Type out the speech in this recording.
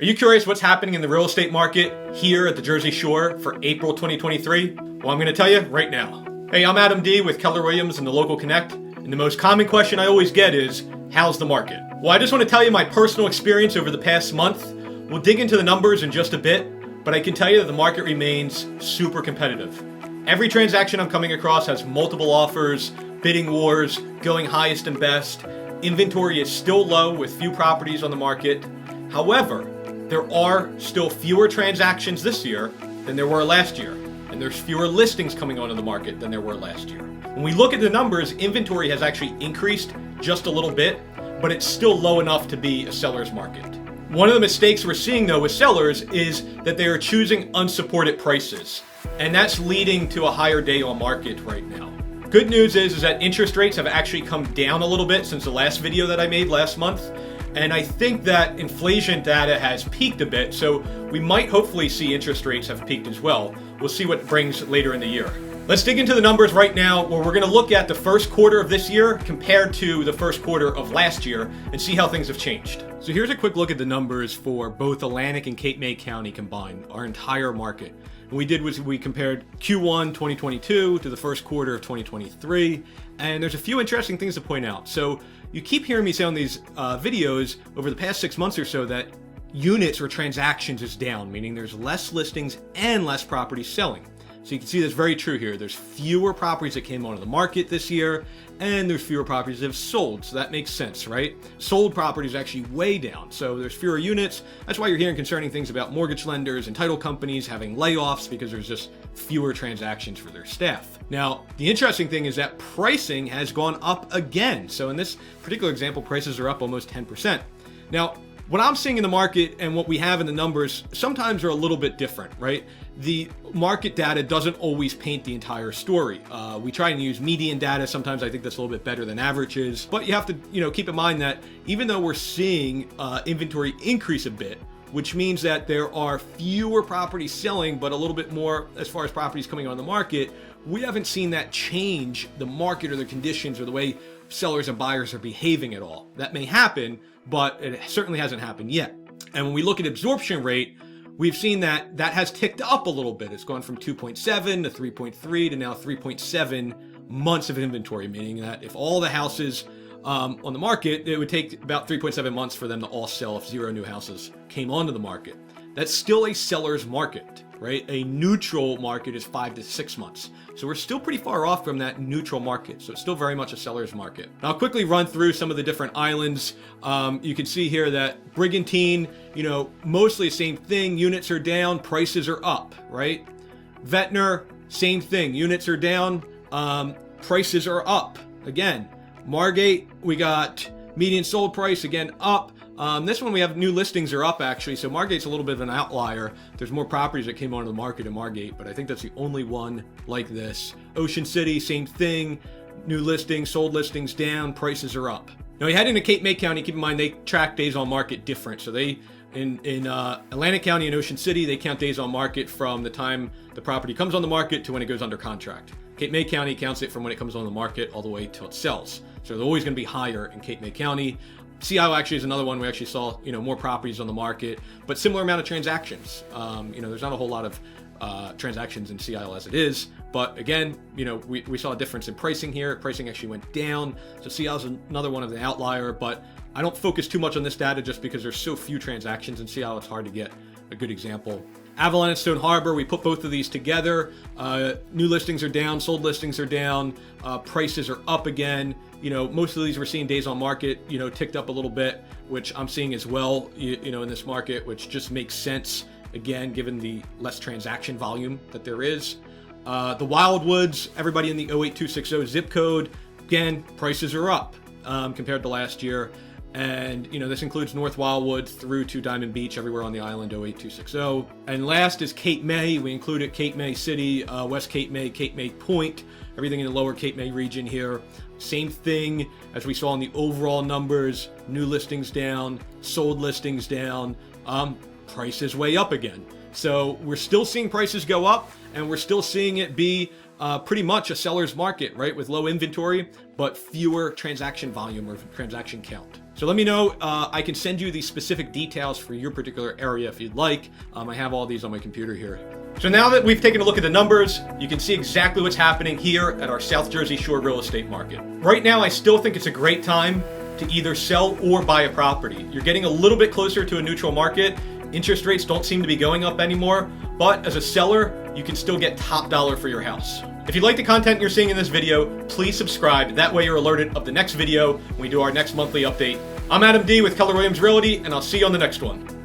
Are you curious what's happening in the real estate market here at the Jersey Shore for April 2023? Well, I'm going to tell you right now. Hey, I'm Adam D with Keller Williams and the Local Connect, and the most common question I always get is, how's the market? Well, I just want to tell you my personal experience over the past month. We'll dig into the numbers in just a bit, but I can tell you that the market remains super competitive. Every transaction I'm coming across has multiple offers, bidding wars, going highest and best. Inventory is still low with few properties on the market. However, there are still fewer transactions this year than there were last year, and there's fewer listings coming onto the market than there were last year. When we look at the numbers, inventory has actually increased just a little bit, but it's still low enough to be a seller's market. One of the mistakes we're seeing though with sellers is that they are choosing unsupported prices, and that's leading to a higher day on market right now. Good news is that interest rates have actually come down a little bit since the last video that I made last month. And I think that inflation data has peaked a bit, so we might hopefully see interest rates have peaked as well. We'll see what it brings later in the year. Let's dig into the numbers right now, where we're going to look at the first quarter of this year compared to the first quarter of last year and see how things have changed. So here's a quick look at the numbers for both Atlantic and Cape May County combined, our entire market. What we did was we compared Q1 2022 to the first quarter of 2023, and there's a few interesting things to point out. So you keep hearing me say on these videos over the past 6 months or so that units or transactions is down, meaning there's less listings and less properties selling. So you can see that's very true here. There's fewer properties that came onto the market this year, and there's fewer properties that have sold. So that makes sense, right? Sold properties are actually way down. So there's fewer units. That's why you're hearing concerning things about mortgage lenders and title companies having layoffs, because there's just fewer transactions for their staff. Now, the interesting thing is that pricing has gone up again. So in this particular example, prices are up almost 10%. Now, what I'm seeing in the market and what we have in the numbers sometimes are a little bit different, right? The market data doesn't always paint the entire story. We try and use median data. Sometimes I think that's a little bit better than averages, but you have to, keep in mind that even though we're seeing inventory increase a bit, which means that there are fewer properties selling, but a little bit more as far as properties coming on the market, we haven't seen that change the market or the conditions or the way sellers and buyers are behaving at all. That may happen, but it certainly hasn't happened yet. And when we look at absorption rate, we've seen that has ticked up a little bit. It's gone from 2.7 to 3.3 to now 3.7 months of inventory, meaning that if all the houses on the market, it would take about 3.7 months for them to all sell if 0 new houses came onto the market. That's still a seller's market, right? A neutral market is 5 to 6 months. So we're still pretty far off from that neutral market. So it's still very much a seller's market. Now, I'll quickly run through some of the different islands. You can see here that Brigantine, mostly the same thing. Units are down, prices are up, right? Ventnor, same thing. Units are down, prices are up. Again, Margate, we got median sold price, again, up. This one we have new listings are up actually, so Margate's a little bit of an outlier. There's more properties that came onto the market in Margate, but I think that's the only one like this. Ocean City, same thing. New listings, sold listings down, prices are up. Now you head into Cape May County, keep in mind they track days on market different. So they, in Atlantic County and Ocean City, they count days on market from the time the property comes on the market to when it goes under contract. Cape May County counts it from when it comes on the market all the way till it sells. So they're always going to be higher in Cape May County. Sea Isle actually is another one. We actually saw, more properties on the market, but similar amount of transactions. There's not a whole lot of transactions in Sea Isle as it is, but again, we saw a difference in pricing here. Pricing actually went down. So Sea Isle is another one of the outlier, but I don't focus too much on this data just because there's so few transactions in Sea Isle. It's hard to get a good example. Avalon and Stone Harbor, we put both of these together. New listings are down, sold listings are down, prices are up again. Most of these we're seeing days on market, ticked up a little bit, which I'm seeing as well, in this market, which just makes sense, again, given the less transaction volume that there is. The Wildwoods, everybody in the 08260 zip code, again, prices are up compared to last year. And, this includes North Wildwood through to Diamond Beach, everywhere on the island, 08260. And last is Cape May. We included Cape May City, West Cape May Point, everything in the lower Cape May region here. Same thing as we saw in the overall numbers, new listings down, sold listings down, prices way up again. So we're still seeing prices go up, and we're still seeing it be pretty much a seller's market, right? With low inventory, but fewer transaction volume or transaction count. So let me know. I can send you the specific details for your particular area if you'd like. I have all these on my computer here. So now that we've taken a look at the numbers, you can see exactly what's happening here at our South Jersey Shore real estate market. Right now, I still think it's a great time to either sell or buy a property. You're getting a little bit closer to a neutral market. Interest rates don't seem to be going up anymore, but as a seller, you can still get top dollar for your house. If you like the content you're seeing in this video, please subscribe. That way you're alerted of the next video when we do our next monthly update. I'm Adam D with Keller Williams Realty, and I'll see you on the next one.